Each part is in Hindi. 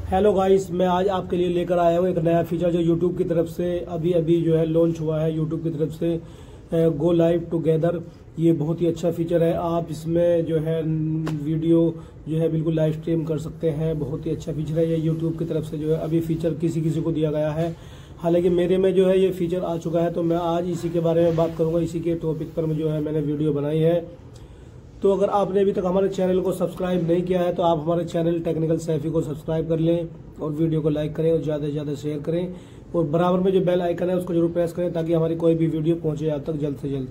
हेलो गाइस, मैं आज आपके लिए लेकर आया हूँ एक नया फीचर जो यूट्यूब की तरफ से अभी जो है लॉन्च हुआ है। यूट्यूब की तरफ से गो लाइव टुगेदर, ये बहुत ही अच्छा फीचर है। आप इसमें जो है वीडियो जो है बिल्कुल लाइव स्ट्रीम कर सकते हैं। बहुत ही अच्छा फीचर है ये यूट्यूब की तरफ से जो है अभी फीचर किसी किसी को दिया गया है। हालांकि मेरे में जो है ये फीचर आ चुका है, तो मैं आज इसी के बारे में बात करूंगा। इसी के टॉपिक पर जो है मैंने वीडियो बनाई है। तो अगर आपने अभी तक हमारे चैनल को सब्सक्राइब नहीं किया है तो आप हमारे चैनल टेक्निकल सैफी को सब्सक्राइब कर लें और वीडियो को लाइक करें और ज़्यादा से ज़्यादा शेयर करें और बराबर में जो बेल आइकन है उसको जरूर प्रेस करें ताकि हमारी कोई भी वीडियो पहुंचे आप तक जल्द से जल्द।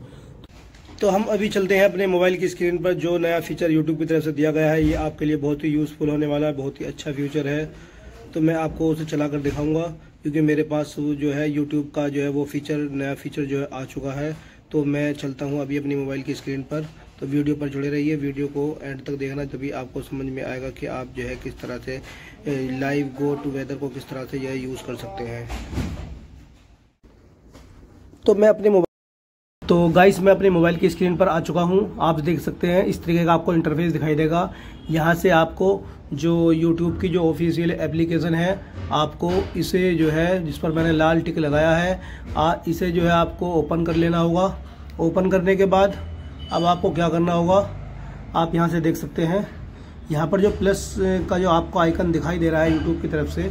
तो हम अभी चलते हैं अपने मोबाइल की स्क्रीन पर। जो नया फीचर यूट्यूब की तरफ से दिया गया है ये आपके लिए बहुत ही यूज़फुल होने वाला है, बहुत ही अच्छा फीचर है। तो मैं आपको उसे चला कर दिखाऊँगा क्योंकि मेरे पास जो है यूट्यूब का जो है वो फीचर नया फीचर जो है आ चुका है। तो मैं चलता हूँ अभी अपनी मोबाइल की स्क्रीन पर। तो वीडियो पर जुड़े रहिए, वीडियो को एंड तक देखना, तभी आपको समझ में आएगा कि आप जो है किस तरह से लाइव गो टुगेदर को किस तरह से यह यूज़ कर सकते हैं। तो गाइस मैं अपने मोबाइल की स्क्रीन पर आ चुका हूं। आप देख सकते हैं इस तरीके का आपको इंटरफेस दिखाई देगा। यहां से आपको जो यूट्यूब की जो ऑफिशियल एप्लीकेशन है आपको इसे जो है जिस पर मैंने लाल टिक लगाया है इसे जो है आपको ओपन कर लेना होगा। ओपन करने के बाद अब आपको क्या करना होगा, आप यहां से देख सकते हैं यहां पर जो प्लस का जो आपको आइकन दिखाई दे रहा है यूट्यूब की तरफ से,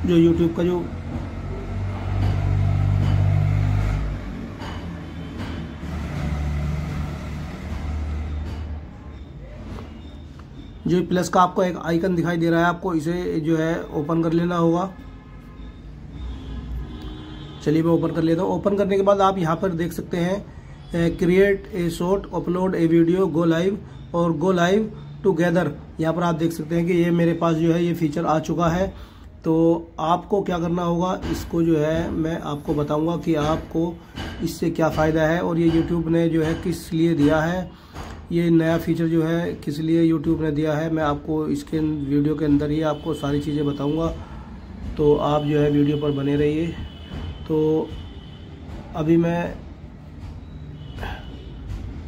जो यूट्यूब का जो प्लस का आपको एक आइकन दिखाई दे रहा है, आपको इसे जो है ओपन कर लेना होगा। चलिए मैं ओपन कर लेता हूँ। ओपन करने के बाद आप यहाँ पर देख सकते हैं create a shot, upload A video, go live और गो लाइव टुगेदर। यहाँ पर आप देख सकते हैं कि ये मेरे पास जो है ये फीचर आ चुका है। तो आपको क्या करना होगा, इसको जो है मैं आपको बताऊंगा कि आपको इससे क्या फ़ायदा है और ये यूट्यूब ने जो है किस लिए दिया है, ये नया फीचर जो है किस लिए यूट्यूब ने दिया है। मैं आपको इसके वीडियो के अंदर ही आपको सारी चीज़ें बताऊंगा, तो आप जो है वीडियो पर बने रहिए। तो अभी मैं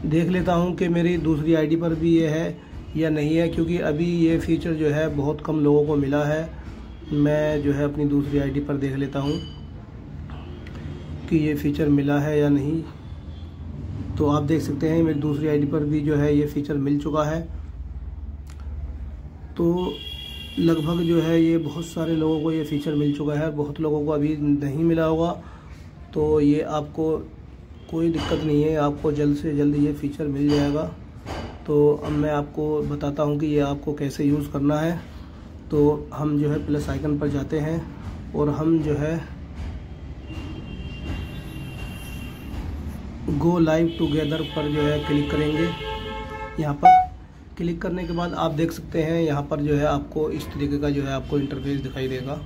देख लेता हूं कि मेरी दूसरी आईडी पर भी ये है या नहीं है, क्योंकि अभी ये फीचर जो है बहुत कम लोगों को मिला है। मैं जो है अपनी दूसरी आईडी पर देख लेता हूं कि ये फीचर मिला है या नहीं। तो आप देख सकते हैं मेरी दूसरी आईडी पर भी जो है ये फीचर मिल चुका है। तो लगभग जो है ये बहुत सारे लोगों को ये फीचर मिल चुका है, बहुत लोगों को अभी नहीं मिला होगा। तो ये आपको कोई दिक्कत नहीं है, आपको जल्द से जल्द ये फीचर मिल जाएगा। तो अब मैं आपको बताता हूँ कि ये आपको कैसे यूज़ करना है। तो हम जो है प्लस आइकन पर जाते हैं और हम जो है गो लाइव टुगेदर पर जो है क्लिक करेंगे। यहाँ पर क्लिक करने के बाद आप देख सकते हैं यहाँ पर जो है आपको इस तरीके का जो है आपको इंटरफेस दिखाई देगा।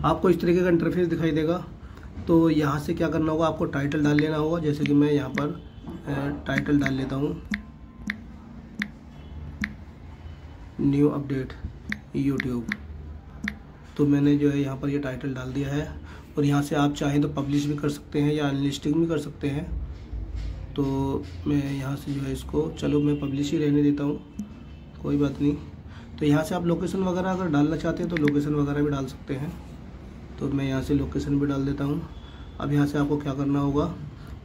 आपको इस तरीके का इंटरफेस दिखाई देगा। तो यहाँ से क्या करना होगा, आपको टाइटल डाल लेना होगा। जैसे कि मैं यहाँ पर टाइटल डाल लेता हूँ, न्यू अपडेट यूट्यूब। तो मैंने जो है यहाँ पर ये टाइटल डाल दिया है और यहाँ से आप चाहें तो पब्लिश भी कर सकते हैं या अनलिस्टिंग भी कर सकते हैं। तो मैं यहाँ से जो है इसको, चलो मैं पब्लिश ही रहने देता हूँ, कोई बात नहीं। तो यहाँ से आप लोकेशन वगैरह अगर डालना चाहते हैं तो लोकेशन वगैरह भी डाल सकते हैं। तो मैं यहाँ से लोकेशन भी डाल देता हूँ। अब यहाँ से आपको क्या करना होगा,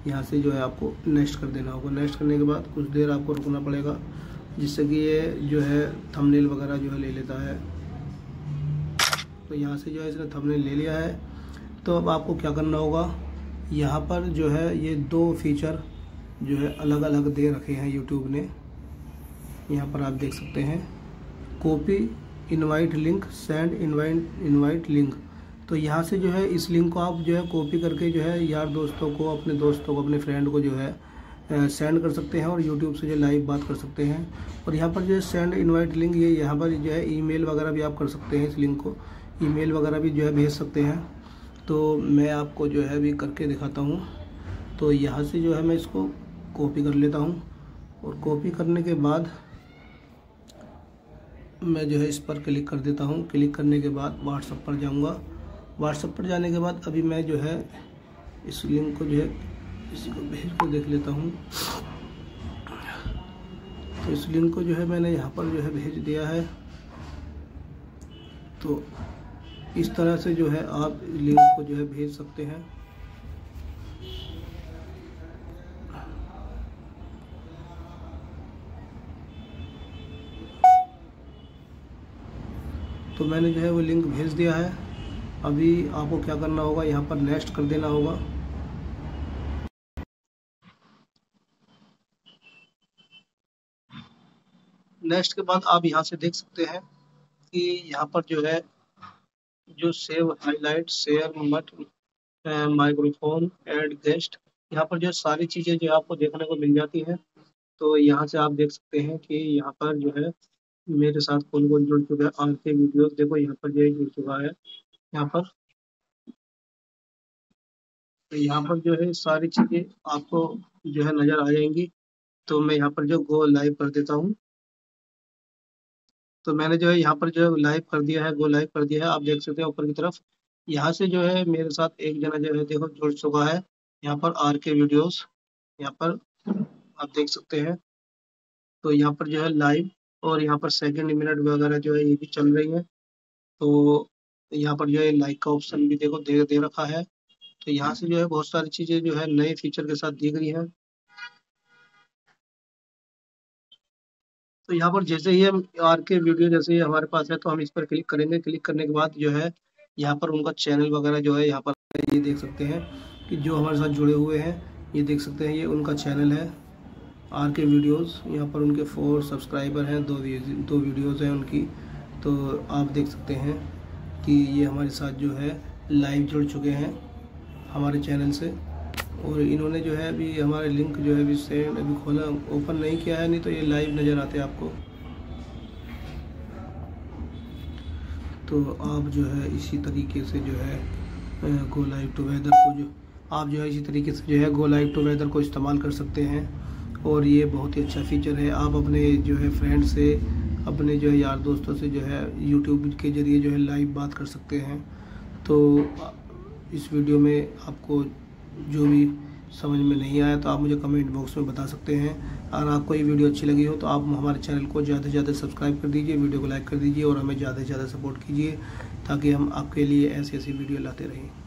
यहाँ से जो है आपको नेक्स्ट कर देना होगा। नेक्स्ट करने के बाद कुछ देर आपको रुकना पड़ेगा जिससे कि ये जो है थंबनेल वगैरह जो है ले लेता है। तो यहाँ से जो है इसने थंबनेल ले लिया है। तो अब आपको क्या करना होगा, यहाँ पर जो है ये दो फीचर जो है अलग अलग दे रखे हैं यूट्यूब ने। यहाँ पर आप देख सकते हैं copy invite link, send invite link. तो यहाँ से जो है इस लिंक को आप जो है कॉपी करके जो है यार दोस्तों को, अपने दोस्तों को, अपने फ्रेंड को जो है सेंड कर सकते हैं और यूट्यूब से जो लाइव बात कर सकते हैं। और यहाँ पर जो है सेंड इनवाइट लिंक, ये यहाँ पर जो है ईमेल वगैरह भी आप कर सकते हैं। इस लिंक को ईमेल वगैरह भी जो है भेज सकते हैं। तो मैं आपको जो है अभी करके दिखाता हूँ। तो यहाँ से जो है मैं इसको कॉपी कर लेता हूँ और कॉपी करने के बाद मैं जो है इस पर क्लिक कर देता हूँ। क्लिक करने के बाद व्हाट्सएप पर जाऊँगा। व्हाट्सएप पर जाने के बाद अभी मैं जो है इस लिंक को जो है इसी को भेज कर देख लेता हूँ। इस लिंक को जो है मैंने यहाँ पर जो है भेज दिया है। तो इस तरह से जो है आप लिंक को जो है भेज सकते हैं। तो मैंने जो है वो लिंक भेज दिया है। अभी आपको क्या करना होगा, यहाँ पर नेक्स्ट कर देना होगा। नेक्स्ट के बाद आप यहाँ से देख सकते हैं कि यहाँ पर जो है जो सेव हाईलाइट, शेयर मट, माइक्रोफोन, ऐड गेस्ट, यहाँ पर जो सारी चीज़ें जो आपको देखने को मिल जाती हैं। तो यहाँ से आप देख सकते हैं कि यहाँ पर जो है मेरे साथ कौन कौन जुड़ चुका है। आर के वीडियोस देखो यहाँ पर जो जुड़ चुका है यहाँ पर। तो यहाँ पर जो है सारी चीज़ें आपको जो है नज़र आ जाएंगी। तो मैं यहाँ पर जो गो लाइव कर देता हूँ। तो मैंने जो है यहाँ पर जो है लाइव कर दिया है, गो लाइव कर दिया है। आप देख सकते हैं ऊपर की तरफ। यहाँ से जो है मेरे साथ एक जना जो है देखो जुड़ चुका है यहाँ पर, आर के वीडियोस यहाँ पर आप देख सकते हैं। तो यहाँ पर जो है लाइव और यहाँ पर सेकंड, मिनट वगैरह जो है ये भी चल रही है। तो यहाँ पर जो है लाइक का ऑप्शन भी देखो दे रखा है। तो यहाँ से जो है बहुत सारी चीज़ें जो है नए फीचर के साथ दी गई हैं। तो यहाँ पर जैसे ही हम आर के वीडियो जैसे ही हमारे पास है तो हम इस पर क्लिक करेंगे। क्लिक करने के बाद जो है यहाँ पर उनका चैनल वगैरह जो है यहाँ पर ये देख सकते हैं कि जो हमारे साथ जुड़े हुए हैं, ये देख सकते हैं ये उनका चैनल है आर के वीडियोस। यहाँ पर उनके 4 सब्सक्राइबर हैं, 2 वीडियोस हैं उनकी। तो आप देख सकते हैं कि ये हमारे साथ जो है लाइव जुड़ चुके हैं हमारे चैनल से। और इन्होंने जो है अभी हमारे लिंक जो है अभी सेंड अभी खोला, ओपन नहीं किया है, नहीं तो ये लाइव नज़र आते हैं आपको। तो आप जो है इसी तरीके से जो है गो लाइव टुगेदर को जो आप जो है इसी तरीके से जो है गो लाइव टुगेदर को इस्तेमाल कर सकते हैं। और ये बहुत ही अच्छा फीचर है। आप अपने जो है फ्रेंड से, अपने जो है यार दोस्तों से जो है यूट्यूब के ज़रिए जो है लाइव बात कर सकते हैं। तो इस वीडियो में आपको जो भी समझ में नहीं आया तो आप मुझे कमेंट बॉक्स में बता सकते हैं। अगर आपको ये वीडियो अच्छी लगी हो तो आप हमारे चैनल को ज़्यादा से ज़्यादा सब्सक्राइब कर दीजिए, वीडियो को लाइक कर दीजिए और हमें ज़्यादा से ज़्यादा सपोर्ट कीजिए ताकि हम आपके लिए ऐसी वीडियो लाते रहें।